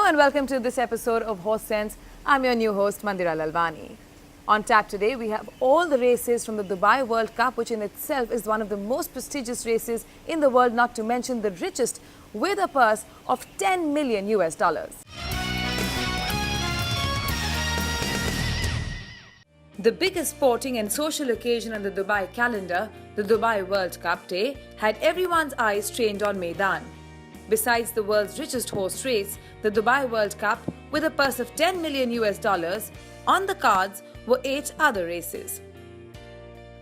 Hello and welcome to this episode of Horse Sense. I'm your new host, Mandira Lalwani. On tap today, we have all the races from the Dubai World Cup, which in itself is one of the most prestigious races in the world, not to mention the richest, with a purse of 10 million US dollars. The biggest sporting and social occasion on the Dubai calendar, the Dubai World Cup Day, had everyone's eyes trained on Maidan. Besides the world's richest horse race, the Dubai World Cup, with a purse of 10 million US dollars, on the cards were 8 other races.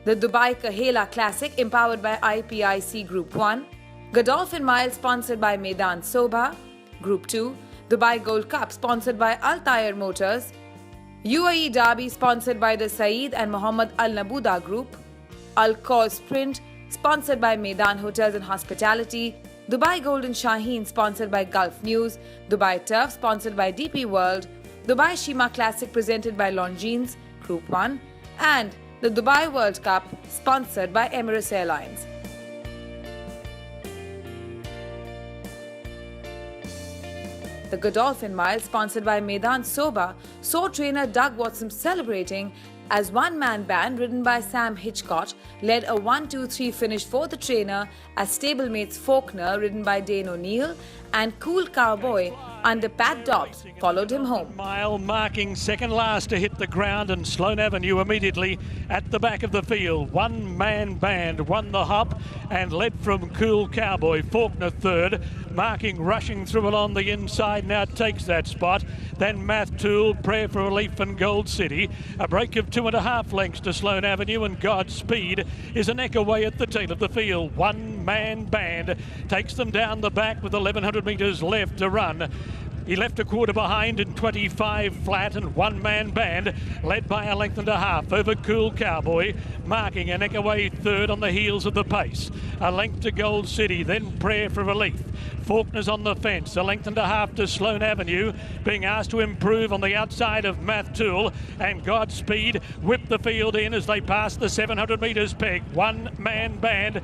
The Dubai Kahela Classic, empowered by IPIC Group 1, Godolphin Mile, sponsored by Maidan Sobha, Group 2, Dubai Gold Cup, sponsored by Al Tayar Motors, UAE Derby, sponsored by the Saeed and Mohammed Al Nabuda Group, Al Khor Sprint, sponsored by Maidan Hotels and Hospitality, Dubai Golden Shaheen, sponsored by Gulf News, Dubai Turf, sponsored by DP World, Dubai Shima Classic, presented by Longines, Group 1, and the Dubai World Cup, sponsored by Emirates Airlines. The Godolphin Mile, sponsored by Maidan Sobha, saw trainer Doug Watson celebrating as one-man band ridden by Sam Hitchcock led a 1-2-3 finish for the trainer as stablemates Faulkner, ridden by Dane O'Neill, and Cool Cowboy under Pat Dobbs followed him home. Mile marking second last to hit the ground, and Sloane Avenue immediately at the back of the field. One-man band won the hop and led from Cool Cowboy. Faulkner third, marking rushing through along the inside, now takes that spot. Then Math Tool, Prayer for Relief and Gold City. A break of 2.5 lengths to Sloane Avenue, and Godspeed is a neck away at the tail of the field. One-man band takes them down the back with 1,100 metres left to run. He left a quarter behind in 25 flat, and one-man band led by 1.5 lengths over Cool Cowboy, marking a neck away third on the heels of the pace. A length to Gold City, then Prayer for Relief. Faulkner's on the fence, 1.5 lengths to Sloane Avenue, being asked to improve on the outside of Math Tool, and Godspeed whipped the field in as they passed the 700 metres peg. One-man band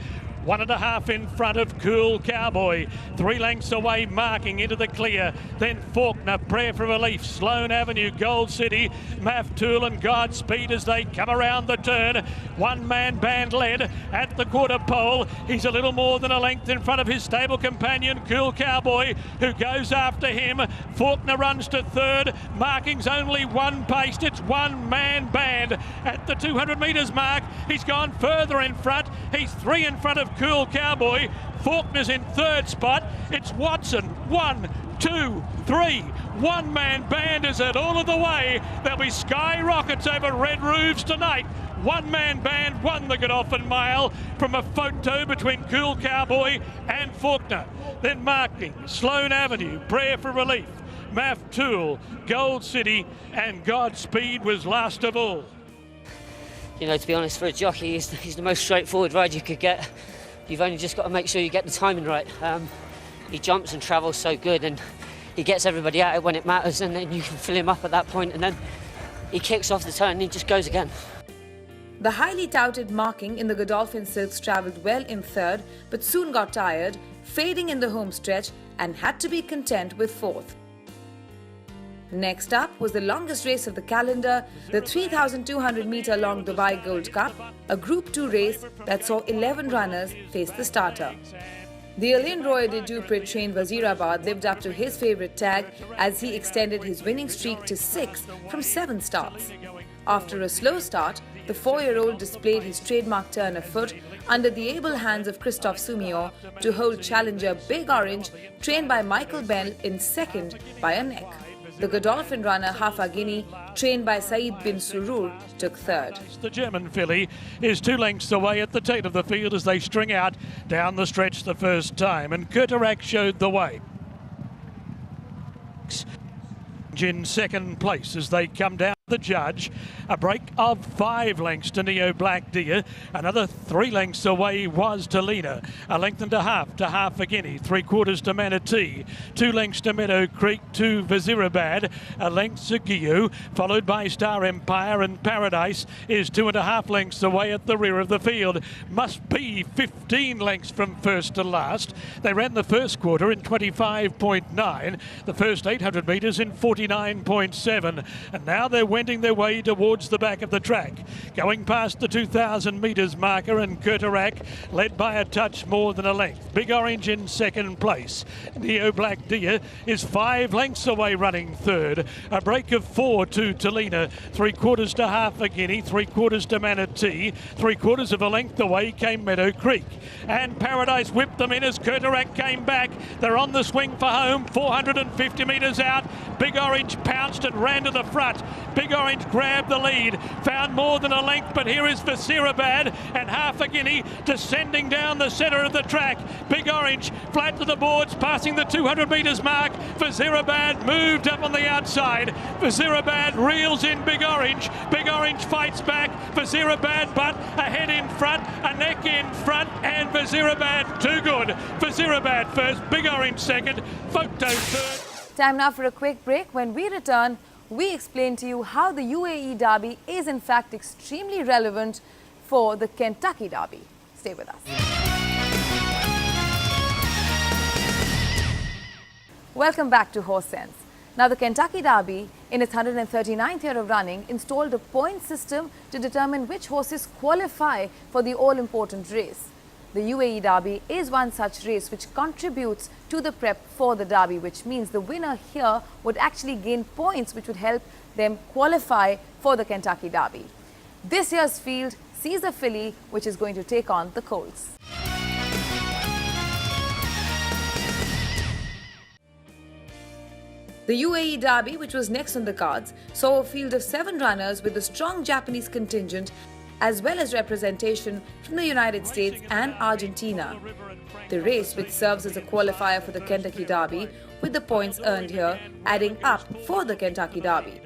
1.5 in front of Cool Cowboy, 3 lengths away, marking into the clear. Then Faulkner, Prayer for Relief, Sloane Avenue, Gold City, Math Tool and Godspeed as they come around the turn. One-man band led at the quarter pole. He's a little more than a length in front of his stable companion, Cool Cowboy, who goes after him. Faulkner runs to third. Marking's only one paced. It's one-man band at the 200 metres mark. He's gone further in front. He's 3 in front of Cool Cowboy. Faulkner's in third spot. It's Watson. 1, 2, 3. One-man band is it all of the way. There'll be skyrockets over red roofs tonight. One-man band won the Godolphin Mile from a photo between Cool Cowboy and Faulkner. Then marking Sloane Avenue, Prayer for Relief, Math Tool, Gold City, and Godspeed was last of all. You know, to be honest, for a jockey, he's the most straightforward ride you could get. You've only just got to make sure you get the timing right. He jumps and travels so good, and he gets everybody out when it matters, and then you can fill him up at that point, and then he kicks off the turn and he just goes again. The highly touted Marking in the Godolphin Silks travelled well in third, but soon got tired, fading in the home stretch, and had to be content with fourth. Next up was the longest race of the calendar, the 3,200 metre long Dubai Gold Cup, a Group 2 race that saw 11 runners face the starter. The Alain Roy de Dupre trained Wazirabad lived up to his favourite tag as he extended his winning streak to 6 from 7 starts. After a slow start, the 4-year-old displayed his trademark turn of foot under the able hands of Christophe Soumillon to hold challenger Big Orange, trained by Michael Bell, in second by a neck. The Godolphin runner Hafa Guinea, trained by Saeed bin Surur, took third. The German filly is 2 lengths away at the tail of the field as they string out down the stretch the first time, and Kurtarak showed the way. In second place as they come down. The judge, a break of 5 lengths to Neo Black Deer. Another 3 lengths away was Talina. A length and a half a guinea. 3/4 to Manatee. 2 lengths to Meadow Creek, to Vizirabad. A length to Gio, followed by Star Empire, and Paradise is 2.5 lengths away at the rear of the field. Must be 15 lengths from first to last. They ran the first quarter in 25.9, the first 800 metres in 49.7, and now they're wending their way towards the back of the track. Going past the 2,000 metres marker, and Kurtarak led by a touch more than a length. Big Orange in second place. Neo Black Deer is 5 lengths away running third. A break of 4 to Talina. 3/4 to half a guinea. 3/4 to Manatee. 3/4 of a length away came Meadow Creek. And Paradise whipped them in as Kurtarak came back. They're on the swing for home. 450 metres out. Big Orange pounced and ran to the front. Big Orange grabbed the lead, found more than a length, but here is Vizirabad and half a guinea descending down the centre of the track. Big Orange flat to the boards, passing the 200 metres mark. Vizirabad moved up on the outside. Vizirabad reels in Big Orange. Big Orange fights back. Vizirabad but ahead in front, a neck in front, and Vizirabad too good. Vizirabad first, Big Orange second, Photo third. Time now for a quick break. When we return, we explain to you how the UAE Derby is in fact extremely relevant for the Kentucky Derby. Stay with us. Welcome back to Horse Sense. Now, the Kentucky Derby, in its 139th year of running, installed a point system to determine which horses qualify for the all-important race. The UAE Derby is one such race which contributes to the prep for the Derby, which means the winner here would actually gain points which would help them qualify for the Kentucky Derby. This year's field sees a filly which is going to take on the Colts. The UAE Derby, which was next on the cards, saw a field of 7 runners with a strong Japanese contingent as well as representation from the United States and Argentina. The race, which serves as a qualifier for the Kentucky Derby, with the points earned here adding up for the Kentucky Derby.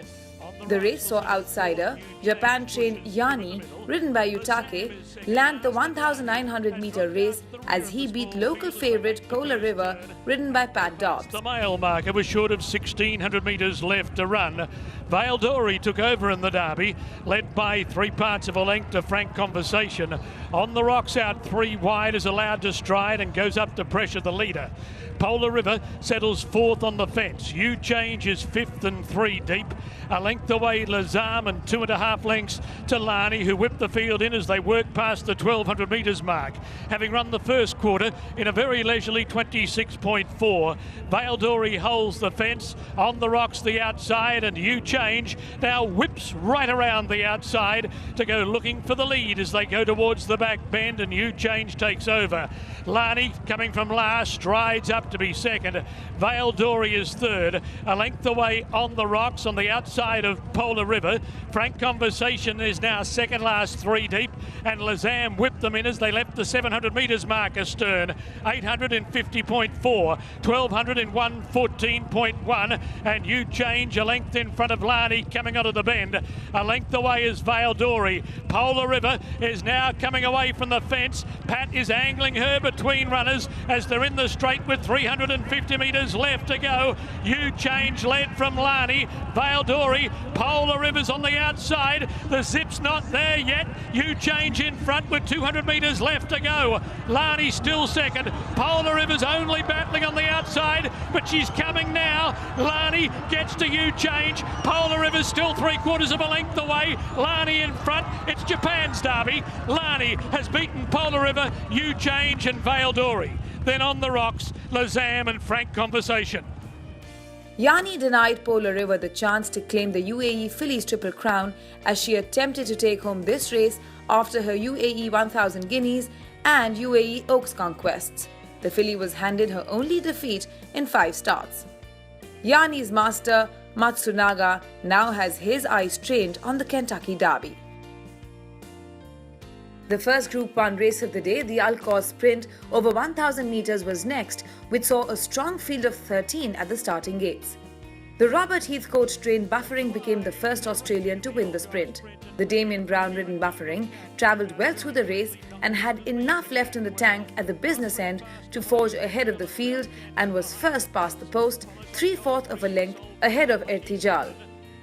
The race saw outsider, Japan-trained Yanni, ridden by Yutake, land the 1,900-metre race as he beat local favourite Polar River, ridden by Pat Dobbs. The mile marker was short of 1,600 metres left to run. Valdori took over in the Derby, led by 3 parts of a length to Frank Conversation. On the rocks out 3 wide, is allowed to stride and goes up to pressure the leader. Polar River settles 4th on the fence. U Change is 5th and 3 deep. A length away Lazam, and 2.5 lengths to Lani, who whipped the field in as they worked past the 1,200 metres mark. Having run the first quarter in a very leisurely 26.4, Valdori holds the fence. On the rocks the outside, and U Change now whips right around the outside to go looking for the lead as they go towards the back bend, and U Change takes over. Lani, coming from last, strides up to be second. Valdori is third, a length away on the rocks on the outside of Polar River. Frank Conversation is now second last 3 deep, and Lazam whipped them in as they left the 700 metres mark astern. 850.4, 1,200 in 114.1, and U Change a length in front of Lani coming out of the bend. A length away is Valdori. Polar River is now coming away from the fence. Pat is angling her between runners as they're in the straight with 350 metres left to go. U Change led from Lani. Valdori, Polar River's on the outside. The zip's not there yet. U Change in front with 200 metres left to go. Lani still second. Polar River's only battling on the outside, but she's coming now. Lani gets to U Change. Polar River's still 3/4 of a length away. Lani in front. It's Japan's Derby. Lani has beaten Polar River, U Change and Valdori. Then on the rocks, Lazam and Frank Conversation. Yanni denied Polar River the chance to claim the UAE Fillies Triple Crown as she attempted to take home this race after her UAE 1000 Guineas and UAE Oaks conquests. The filly was handed her only defeat in 5 starts. Yanni's master, Matsunaga, now has his eyes trained on the Kentucky Derby. The first Group 1 race of the day, the Alcor Sprint over 1,000 metres, was next, which saw a strong field of 13 at the starting gates. The Robert Heathcote-trained Buffering became the first Australian to win the sprint. The Damien Brown-ridden Buffering travelled well through the race and had enough left in the tank at the business end to forge ahead of the field and was first past the post, 3/4 of a length ahead of Ertijal.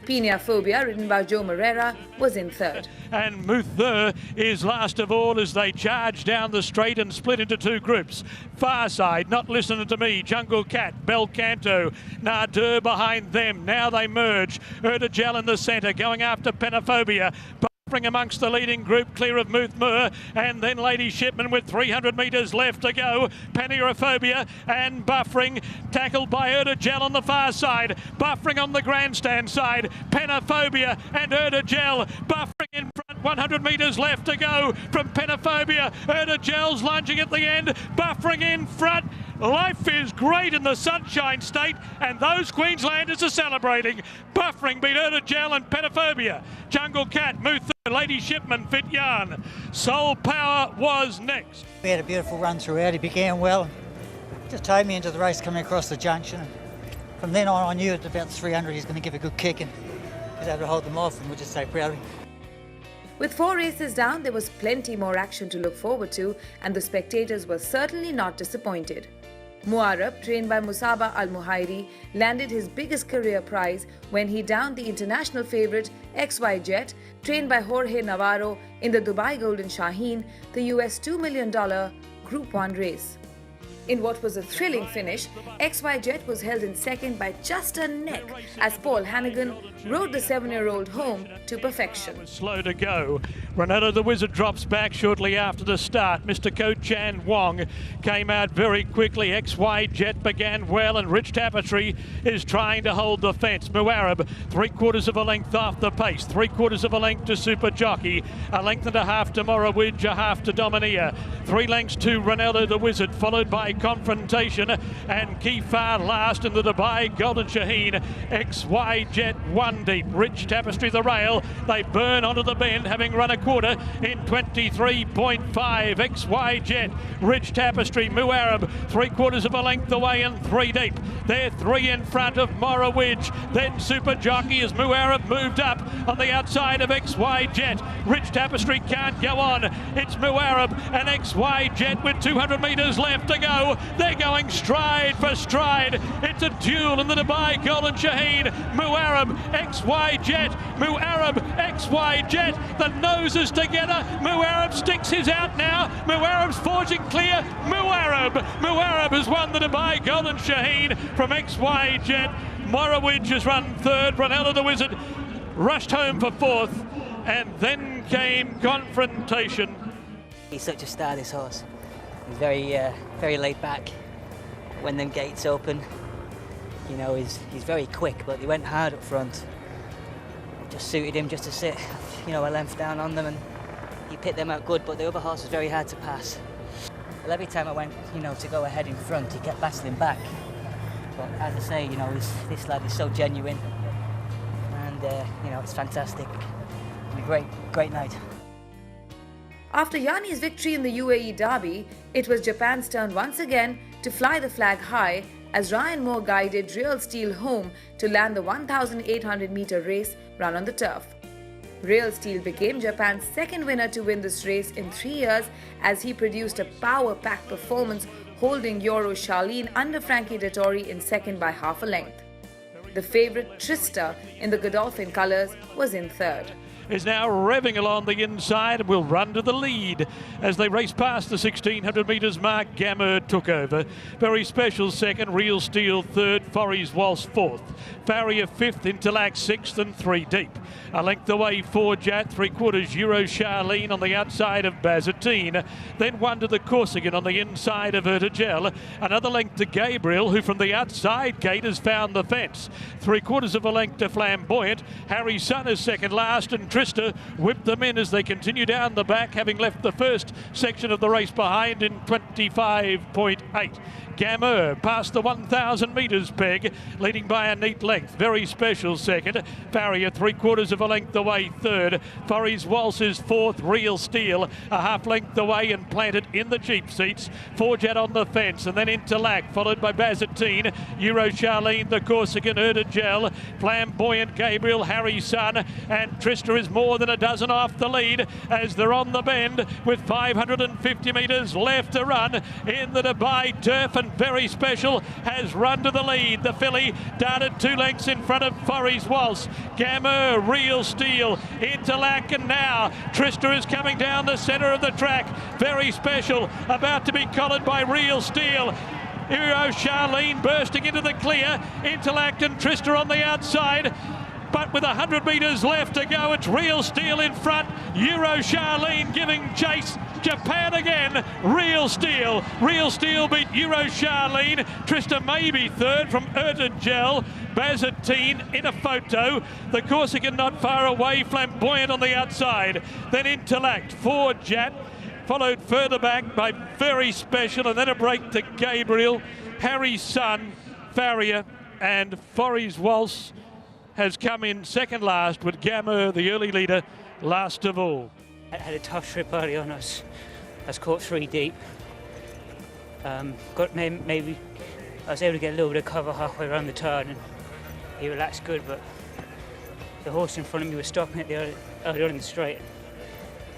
Pina Phobia, ridden by Joe Moreira, was in third. And Muthur is last of all as they charge down the straight and split into two groups. Far side, Not Listening to Me, Jungle Cat, Belcanto, Nadir behind them. Now they merge. Ertijal in the centre, going after Penophobia. Buffering amongst the leading group, clear of Muthur, and then Lady Shipman with 300 metres left to go. Penophobia and Buffering, tackled by Ertijal on the far side. Buffering on the grandstand side. Penophobia and Ertijal. Buffering in front, 100 metres left to go from Penophobia. Ertijal's lunging at the end. Buffering in front. Life is great in the Sunshine State, and those Queenslanders are celebrating. Buffering beat Ertijal and Penophobia. Jungle Cat, Muthur, Lady Shipman, Fit Yarn. Soul Power was next. We had a beautiful run throughout. He began well. Just tied me into the race coming across the junction. From then on, I knew at about 300 he's going to give a good kick and was able to hold them off, and we're just so proud of him. With 4 races down, there was plenty more action to look forward to, and the spectators were certainly not disappointed. Muarab, trained by Musaba Al-Muhairi, landed his biggest career prize when he downed the international favourite XY Jet, trained by Jorge Navarro in the Dubai Golden Shaheen, the US $2 million Group 1 race. In what was a thrilling finish, XY Jet was held in second by just a neck as Paul Hannigan rode the 7-year-old home to perfection. Slow to go. Ronaldo the Wizard drops back shortly after the start. Mr. Ko Chan Wong came out very quickly. XY Jet began well, and Rich Tapestry is trying to hold the fence. Muarab, 3/4 of a length off the pace. 3/4 of a length to Super Jockey. A length and a half to Morawidge, a half to Dominia. 3 lengths to Ronaldo the Wizard, followed by Confrontation and Kefar last in the Dubai Golden Shaheen. XY Jet 1 deep. Rich Tapestry the rail. They burn onto the bend, having run a quarter in 23.5. XY Jet, Rich Tapestry, Muarab, 3/4 of a length away and 3 deep. They're 3 in front of Morawidge. Then Super Jockey as Muarab moved up on the outside of XY Jet. Rich Tapestry can't go on. It's Muarab and XY Jet with 200 metres left to go. They're going stride for stride. It's a duel in the Dubai Golden Shaheen. Muarab, XY Jet. Muarab, XY Jet. The noses together. Muarab sticks his out now. Muarab's forging clear. Muarab has won the Dubai Golden Shaheen from XY Jet. Morawidge has run third. Ronaldo the Wizard rushed home for fourth. And then came Confrontation. He's such a star, this horse. He's very laid back. When them gates open, you know, he's very quick, but they went hard up front. It just suited him just to sit, you know, a length down on them, and he picked them out good, but the other horse was very hard to pass. Well, every time I went, you know, to go ahead in front, he kept battling back. But as I say, you know, this lad is so genuine, and, you know, it's fantastic. And a great night. After Yanni's victory in the UAE Derby, it was Japan's turn once again to fly the flag high as Ryan Moore guided Real Steel home to land the 1,800-metre race run on the turf. Real Steel became Japan's second winner to win this race in 3 years as he produced a power-packed performance, holding Euro Charlene under Frankie Dettori in second by half a length. The favourite Trista in the Godolphin colours was in third. Is now revving along the inside and will run to the lead as they race past the 1,600 metres mark. Gammer took over. Very Special second, Real Steel third, Forries Waltz fourth, Farrier fifth, Interlac sixth and 3 deep. A length away, 4 Jat, 3/4 Euro Charlene on the outside of Bazatine. Then 1 to the Corsican on the inside of Ertijal. Another length to Gabriel, who from the outside gate has found the fence. 3/4 of a length to Flamboyant. Harry Sun is second last, and Trista whipped them in as they continue down the back, having left the first section of the race behind in 25.8. Gamer past the 1,000 metres peg, leading by a neat length. Very Special second. Farrier 3/4 of a length away third. Forey's Waltz is fourth. Real Steel a half length away and planted in the cheap seats. Forget on the fence and then Interlac, followed by Bazatine, Euro Charlene, the Corsican, Gel, Flamboyant Gabriel, Harry Sun, and Trista is more than a dozen off the lead as they're on the bend with 550 metres left to run in the Dubai turf, and Very Special has run to the lead. The filly darted 2 lengths in front of Forey's Waltz. Gamer, Real Steel, Interlac, and now Trista is coming down the centre of the track. Very Special about to be collared by Real Steel. Euro Charlene bursting into the clear. Interlac and Trista on the outside. But with 100 metres left to go, it's Real Steel in front. Euro Charlene giving chase. Japan again. Real Steel. Real Steel beat Euro Charlene. Trista maybe third from Gel. Bazatine in a photo. The Corsican not far away. Flamboyant on the outside. Then Interlac. Forget. Followed further back by Very Special, and then a break to Gabriel. Harry's Son, Farrier, and Forey's Waltz has come in second last, with Gamer, the early leader, last of all. I had a tough trip early on. I was caught 3 deep. Maybe I was able to get a little bit of cover halfway around the turn, and he relaxed good, but the horse in front of me was stopping at early on in the straight.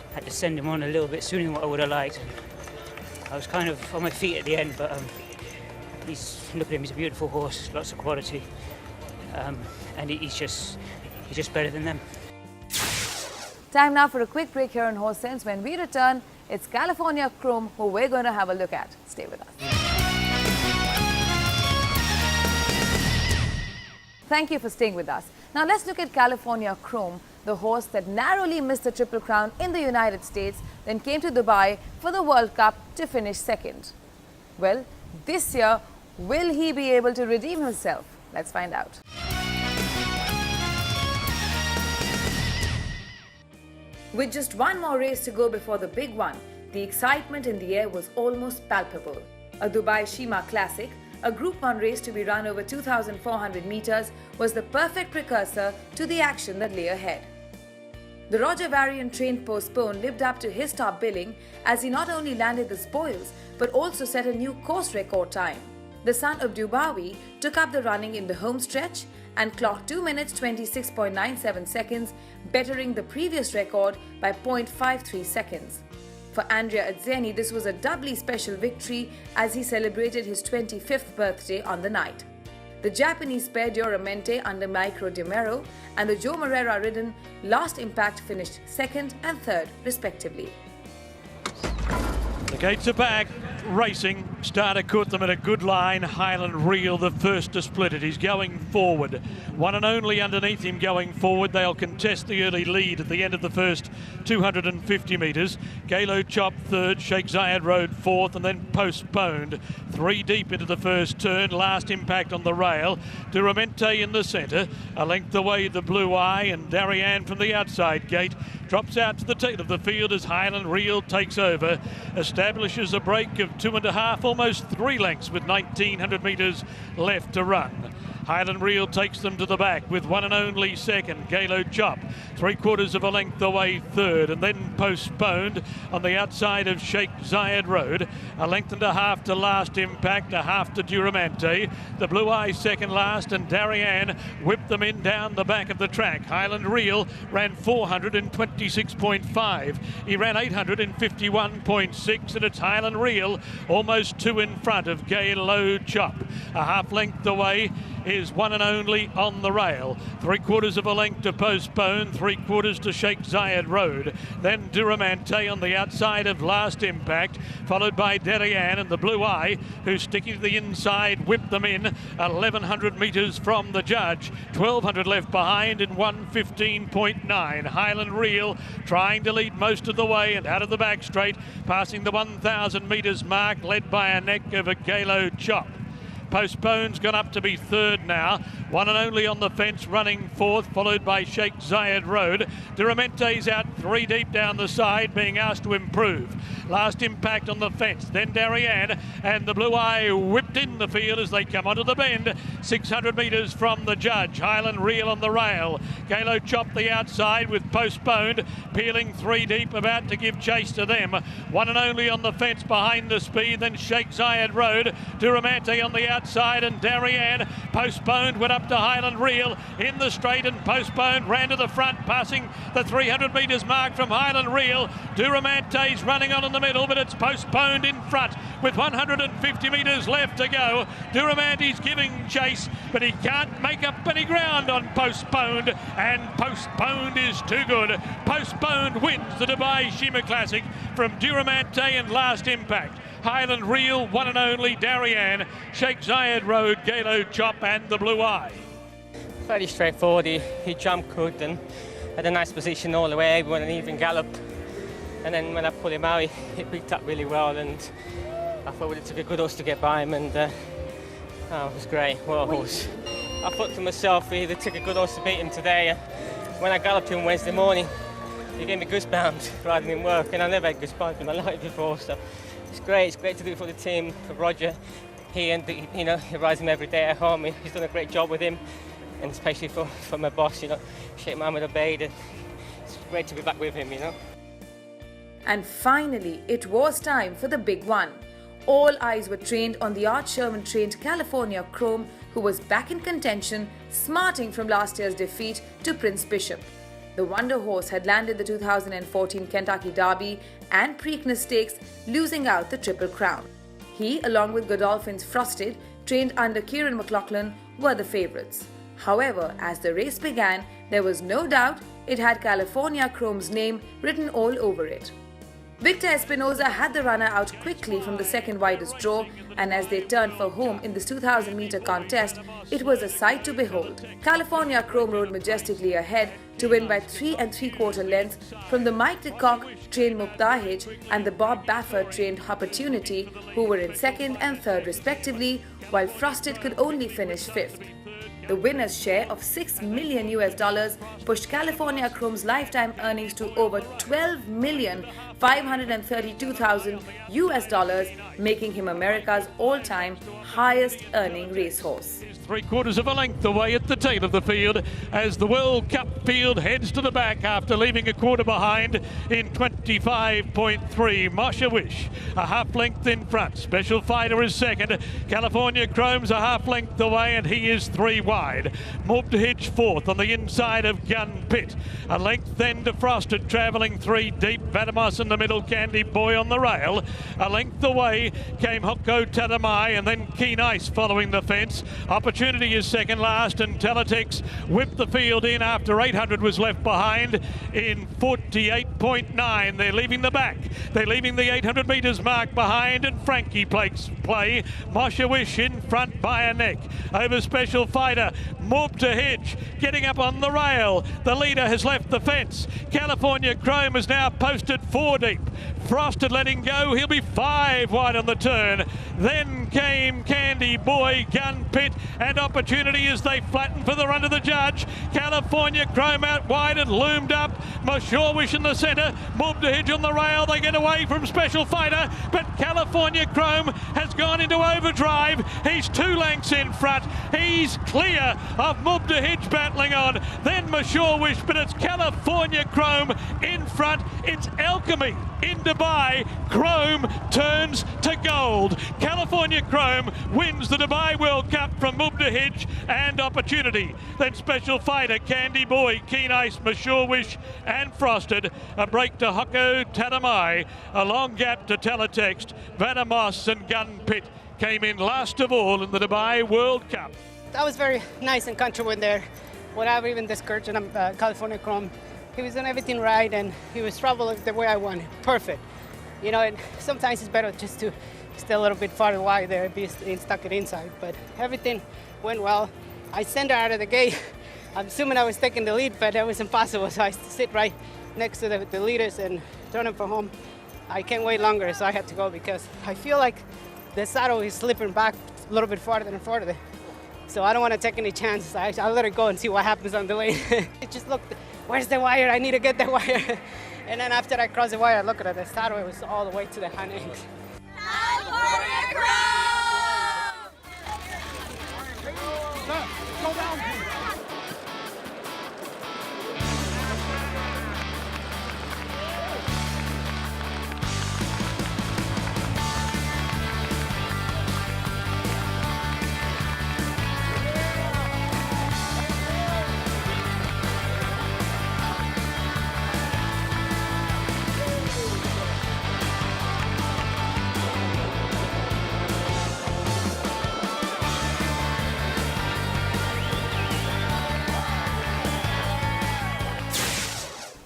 I had to send him on a little bit sooner than what I would have liked. I was kind of on my feet at the end, but look at him, he's a beautiful horse, lots of quality, and he's just better than them. Time now for a quick break here on Horse Sense. When we return, it's California Chrome who we're going to have a look at. Stay with us. Thank you for staying with us. Now let's look at California Chrome, the horse that narrowly missed the Triple Crown in the United States, then came to Dubai for the World Cup to finish second. Well, this year, will he be able to redeem himself? Let's find out. With just one more race to go before the big one, the excitement in the air was almost palpable. A Dubai Shima Classic, a Group 1 race to be run over 2,400 meters, was the perfect precursor to the action that lay ahead. The Roger Varian trained Postpone lived up to his top billing as he not only landed the spoils but also set a new course record time. The son of Dubawi took up the running in the home stretch and clocked 2 minutes 26.97 seconds, bettering the previous record by 0.53 seconds. For Andrea Azzeni, this was a doubly special victory as he celebrated his 25th birthday on the night. The Japanese pair Duramente under Micro Di Mero and the Joe Moreira ridden Last Impact finished second and third respectively. The gates are back. Racing. Starter caught them at a good line. Highland Real, the first to split it. He's going forward. One and only underneath him going forward. They'll contest the early lead at the end of the first 250 metres. Galo Chop third, Sheikh Zayed Road fourth, and then Postponed. 3 deep into the first turn. Last Impact on the rail. Duramente in the centre. A length away the Blue Eye, and Darien from the outside gate drops out to the tail of the field as Highland Real takes over. Establishes a break of 2.5, almost 3 lengths with 1,900 metres left to run. Highland Real takes them to the back with one and only second, Galo Chop. 3/4 of a length away third, and then Postponed on the outside of Sheikh Zayed Road. A length and a half to Last Impact, a half to Duramente. The Blue Eye second last, and Darien whipped them in down the back of the track. Highland Real ran 426.5. He ran 851.6, and it's Highland Real almost 2 in front of Galo Chop. A half length away is one and only On the Rail. 3/4 of a length to Postpone, 3/4 to Sheikh Zayed Road. Then Duramente on the outside of Last Impact, followed by Darien and the Blue Eye, who's sticking to the inside, whipped them in 1,100 metres from the judge. 1,200 left behind in 1:15.9. Highland Real trying to lead most of the way and out of the back straight, passing the 1,000 metres mark, led by a neck of a Galo Chop. Postpone's gone up to be third now. One and only on the fence, running fourth, followed by Sheikh Zayed Road. Duramente's out three deep down the side, being asked to improve. Last impact on the fence, then Darien, and the Blue Eye whipped in the field as they come onto the bend. 600 metres from the judge. Highland Reel on the rail. Galo chopped the outside with Postponed, peeling three deep, about to give chase to them. One and only on the fence behind the speed, then Sheikh Zayed Road. Duramante on the outside, and Darien. Postponed went up to Highland Reel in the straight, and Postponed ran to the front, passing the 300 metres mark from Highland Reel. Duramante's running on in the middle, but it's Postponed in front with 150 metres left to go. Duramante's giving chase, but he can't make up any ground on Postponed, and Postponed is too good. Postponed wins the Dubai Shima Classic from Duramante and Last Impact. Highland Reel, one and only Darien, Sheikh Zayed Road, Galo Chop and the Blue Eye. Very straightforward. He jumped good and had a nice position all the way, went an even gallop. And then when I pulled him out, he picked up really well, and I thought it took a good horse to get by him, and it was great. What a horse. I thought to myself, it took a good horse to beat him today. When I galloped him Wednesday morning, he gave me goosebumps riding in work, and I never had goosebumps in my life before, so it's great to do it for the team, for Roger. He rides him every day at home. He's done a great job with him, and especially for my boss, Sheikh Mohammed Obeid. It's great to be back with him, And finally, it was time for the big one. All eyes were trained on the Art Sherman-trained California Chrome, who was back in contention, smarting from last year's defeat to Prince Bishop. The Wonder Horse had landed the 2014 Kentucky Derby and Preakness Stakes, losing out the Triple Crown. He, along with Godolphin's Frosted, trained under Kieran McLaughlin, were the favourites. However, as the race began, there was no doubt it had California Chrome's name written all over it. Victor Espinoza had the runner out quickly from the second widest draw, and as they turned for home in this 2,000-metre contest, it was a sight to behold. California Chrome rode majestically ahead to win by 3 3/4 lengths from the Mike de Kock-trained Muktahij and the Bob Baffert-trained Opportunity, who were in second and third respectively, while Frosted could only finish fifth. The winner's share of $6 million pushed California Chrome's lifetime earnings to over $12,532,000, making him America's all-time highest earning racehorse. 3/4 of a length away at the tail of the field as the World Cup field heads to the back after leaving a quarter behind in 25.3. Masha Wish a half length in front. Special Fighter is second. California Chrome's a half length away and he is 3 wide. Mubtahij fourth on the inside of Gun Pit. A length then to Frosted, travelling 3 deep. Vadamos in the middle, Candy Boy on the rail. A length away came Hokko Tadamai and then Keen Ice following the fence. Opportunity is second last, and Teletex whipped the field in after 800 was left behind in 48.9. They're leaving the back. They're leaving the 800 metres mark behind, and Frankie Plake's play. Masha Wish in front by a neck. Over Special Fighter. Mubtahij getting up on the rail. The leader has left the fence. California Chrome is now posted 4 deep. Frosted letting go. He'll be 5 wide on the turn. Then came Candy Boy, Gun Pit, and Opportunity as they flattened for the run of the judge. California Chrome out wide and loomed up. Wish in the centre. Mubtahij on the rail. They get away from Special Fighter, but California Chrome has gone into overdrive. He's 2 lengths in front. He's clear of Mubtahij battling on. Then Wish, but it's California Chrome in front. It's alchemy in Dubai. Chrome turns to gold. California Chrome wins the Dubai World Cup from Mubtahij and Opportunity. Then Special Fighter, Candy Boy, Keen Ice, Wish and Frosted. A break to Hokko Tadamai. A long gap to Teletext. Vadamos and Gun Pit came in last of all in the Dubai World Cup. That was very nice and comfortable in there. Without even discouraging California Chrome. He was doing everything right and he was traveling the way I wanted. Perfect. And sometimes it's better just to stay a little bit farther wide there, be stuck it inside. But everything went well. I sent her out of the gate. I'm assuming I was taking the lead, but that was impossible. So I sit right next to the leaders and turn them for home. I can't wait longer, so I had to go because I feel like the saddle is slipping back a little bit farther and farther. So I don't want to take any chances. I'll let it go and see what happens on the way. It just looked, where's the wire? I need to get the wire. And then after I crossed the wire, I looked at the start, it was all the way to the hind end.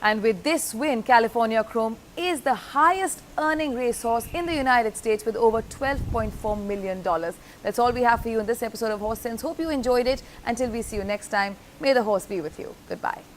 And with this win, California Chrome is the highest earning racehorse in the United States with over $12.4 million. That's all we have for you in this episode of Horse Sense. Hope you enjoyed it. Until we see you next time, may the horse be with you. Goodbye.